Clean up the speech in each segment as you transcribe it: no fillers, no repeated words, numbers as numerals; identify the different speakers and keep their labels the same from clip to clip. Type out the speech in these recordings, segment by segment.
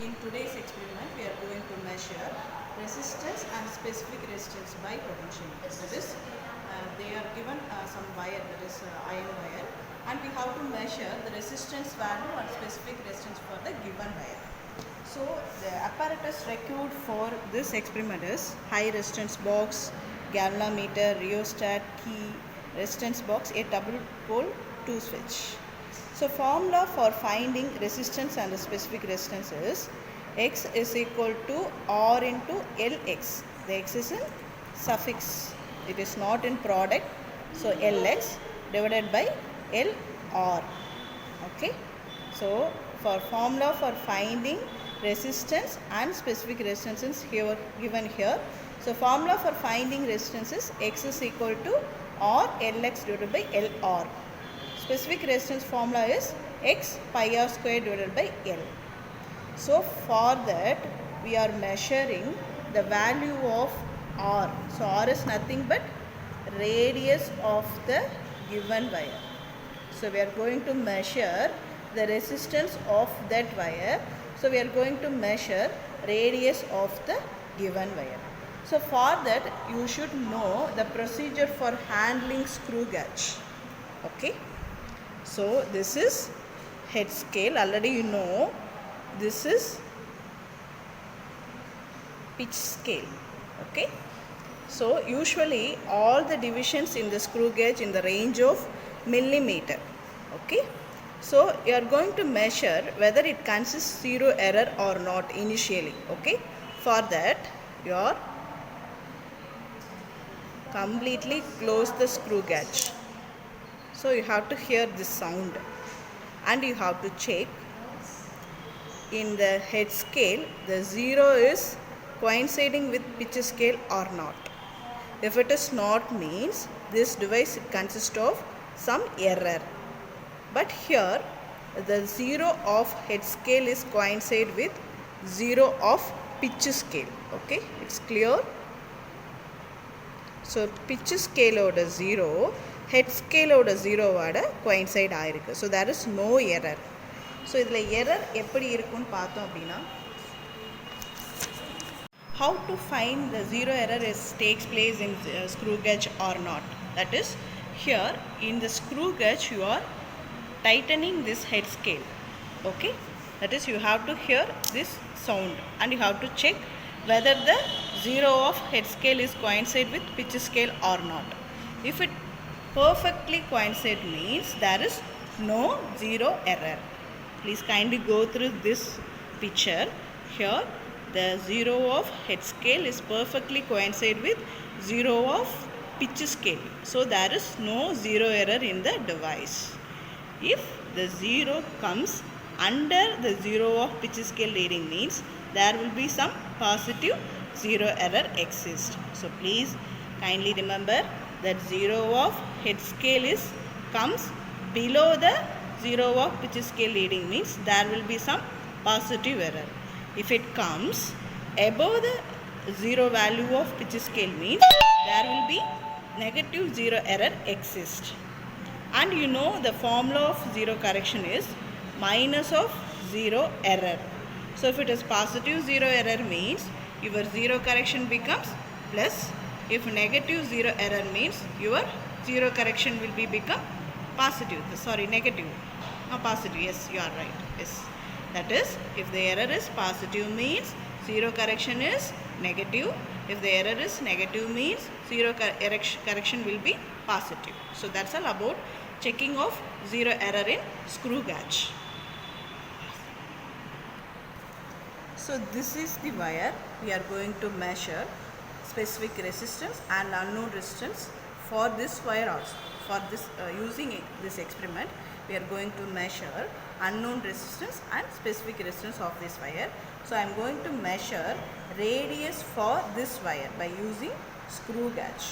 Speaker 1: In today's experiment, we are going to measure resistance and specific resistance by potentiometer. That is, they are given some wire, that is iron wire, and we have to measure the resistance value and specific resistance for the given wire. So the apparatus required for this experiment is high resistance box, galvanometer, rheostat, key, resistance box, a double pole 2 switch. So formula for finding resistance and the specific resistance is X is equal to R into Lx. The X is in suffix. It is not in product. So Lx divided by Lr. Okay. So for formula for finding resistance and specific resistance is here given here. So formula for finding resistance is X is equal to R Lx divided by Lr. Specific resistance formula is X pi r square divided by L. So for that we are measuring the value of R. So R is nothing but radius of the given wire. So we are going to measure the resistance of that wire. So we are going to measure radius of the given wire. So for that you should know the procedure for handling screw gauge. Okay. So this is head scale, already you know. This is pitch scale. Okay. So usually all the divisions in the screw gauge in the range of millimeter. Okay. So you are going to measure whether it consists zero error or not initially. Okay. For that you are completely close the screw gauge. So you have to hear this sound and you have to check in the head scale the zero is coinciding with pitch scale or not. If it is not, means this device consists of some error. But here the zero of head scale is coincide with zero of pitch scale. Okay, it's clear. So pitch scale oda zero, head scale oda zero vada coincide ஆயிருக்கு. So there is no error. So இதுல error எப்படி இருக்குன்னு பார்த்தோம் அப்படினா, how to find the zero error takes place in screw gauge or not. That is, here in the screw gauge you are tightening this head scale. Okay, that is you have to hear this sound and you have to check whether the zero of head scale is coincide with pitch scale or not. If it perfectly coincide means there is no zero error. Please kindly go through this picture. Here the zero of head scale is perfectly coincide with zero of pitch scale. So there is no zero error in the device. If the zero comes under the zero of pitch scale reading means there will be some positive zero error exists. So please kindly remember that zero of head scale is comes below the zero of pitch scale reading means there will be some positive error. If it comes above the zero value of pitch scale means there will be negative zero error exist. And you know the formula of zero correction is minus of zero error. So if it is positive zero error means your zero correction becomes plus. If negative zero error means your zero correction will be become positive. Sorry, negative. No, positive. Yes, you are right. Yes. That is, if the error is positive means zero correction is negative. If the error is negative means zero correction will be positive. So that's all about checking of zero error in screw gauge. So this is the wire we are going to measure specific resistance and unknown resistance for this wire also. For this using this experiment we are going to measure unknown resistance and specific resistance of this wire. So I am going to measure radius for this wire by using screw gauge.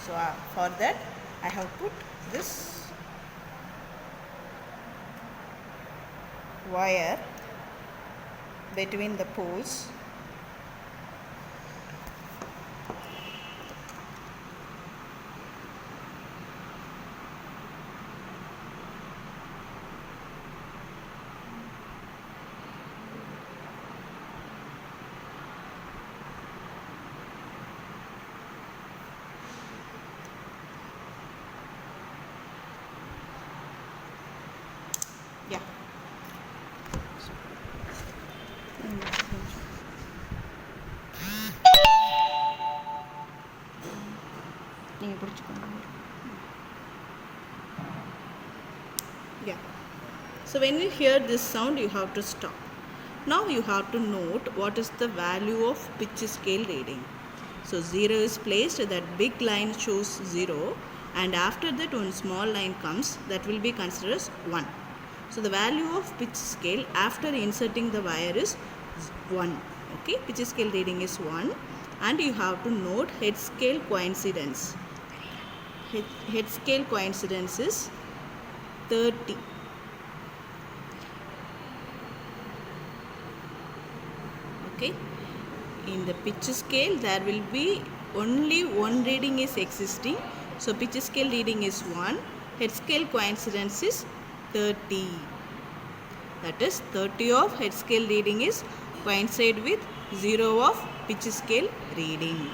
Speaker 1: So for that I have put this wire between the poles. Yeah. So when you hear this sound, you have to stop. Now you have to note what is the value of pitch scale reading. So 0 is placed, that big line shows 0, and after that one small line comes, that will be considered as 1. So the value of pitch scale after inserting the wire is 1. Okay, pitch scale reading is 1, and you have to note head scale coincidence. Head scale coincidence is 30. Okay, in the pitch scale there will be only one reading is existing, so pitch scale reading is 1, head scale coincidence is 30. That is 30 of head scale reading is coincide with 0 of pitch scale reading.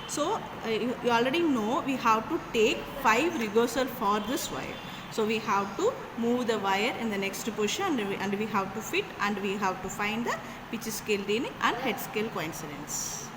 Speaker 1: So you already know we have to take 5 reversal for this wire. So we have to move the wire in the next position, and we have to fit, and we have to find the pitch scale reading and head scale coincidence.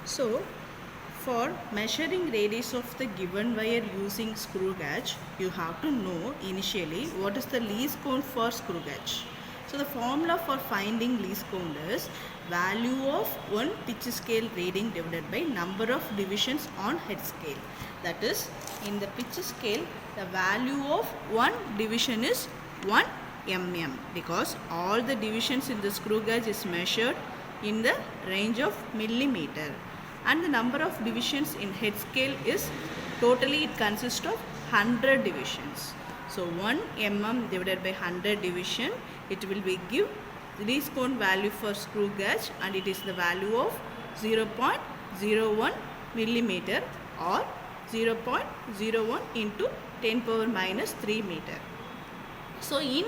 Speaker 1: So for measuring radius of the given wire using screw gauge, you have to know initially what is the least count for screw gauge. So the formula for finding least count is value of one pitch scale reading divided by number of divisions on head scale. That is, in the pitch scale, the value of one division is 1 mm, because all the divisions in the screw gauge is measured in the range of millimeter, and the number of divisions in head scale is totally it consists of 100 divisions. So 1 mm divided by 100 division, it will be give least count value for screw gauge, and it is the value of 0.01 millimeter or 0.01 into 10 power minus 3 meter. So in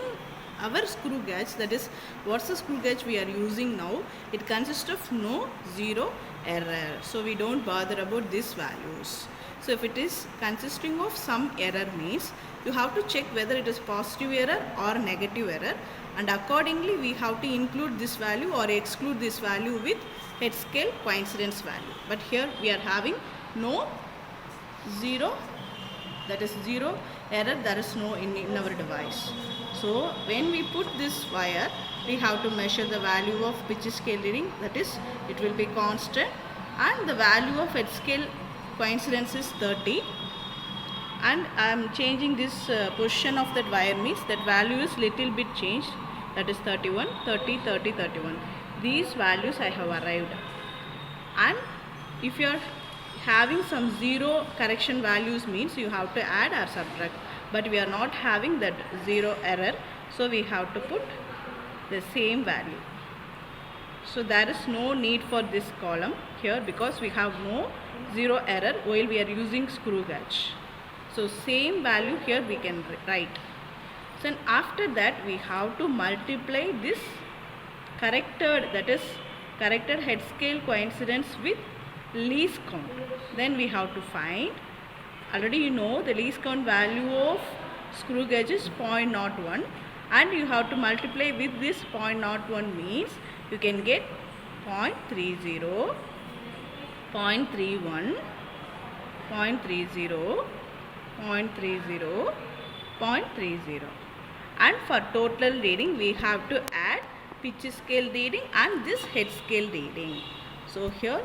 Speaker 1: our screw gauge, that is what's the screw gauge we are using now, it consists of no zero error, so we don't bother about these values. So if it is consisting of some error means you have to check whether it is positive error or negative error, and accordingly we have to include this value or exclude this value with head scale coincidence value. But here we are having no zero, that is zero error, there is no in our device. So when we put this wire, we have to measure the value of pitch scale reading, that is it will be constant, and the value of head scale coincidence is 30, and I am changing this position of that wire means that value is little bit changed, that is 31, 30, 30, 31. These values I have arrived, and if you are having some zero correction values means you have to add or subtract, but we are not having that zero error, so we have to put the same value. So there is no need for this column here because we have no zero error while we are using screw gauge. So same value here we can write. So after that we have to multiply this corrected, that is corrected head scale coincidence with least count. Then we have to find, already you know the least count value of screw gauge is 0.01, and you have to multiply with this 0.01 means you can get 0.30, 0.31, 0.30, 0.30, 0.30, and for total reading we have to add pitch scale reading and this head scale reading. So here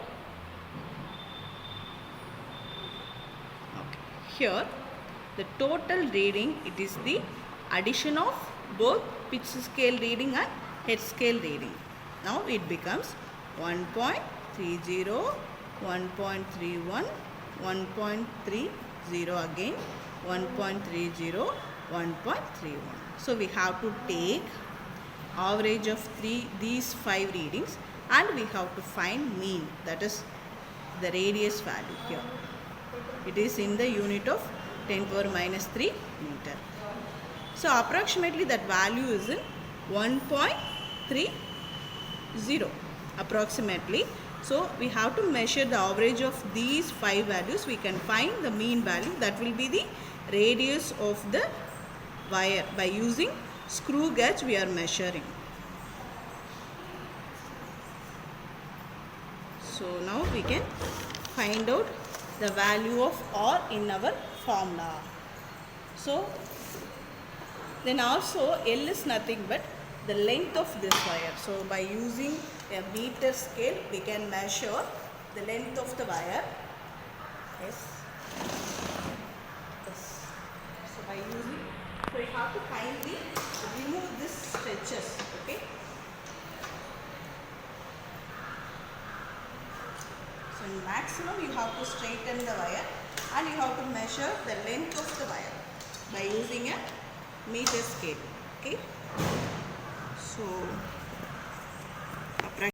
Speaker 1: the total reading, it is the addition of both pitch scale reading and head scale reading. Now it becomes 1.30, 1.31, 1.30 again, 1.30, 1.31. So we have to take average of these 5 readings, and we have to find mean, that is the radius value here. It is in the unit of 10 power minus 3 meter. So approximately that value is in 1.30 approximately. So we have to measure the average of these 5 values. We can find the mean value, that will be the radius of the wire. By using screw gauge we are measuring. So now we can find out the value of R in our formula. So then also L is nothing but the length of this wire. So by using a meter scale we can measure the length of the wire. Yes. So by using, so you have to kindly remove this stretches. Okay. So maximum you have to straighten the wire and you have to measure the length of the wire by using a meter scale. Okay. So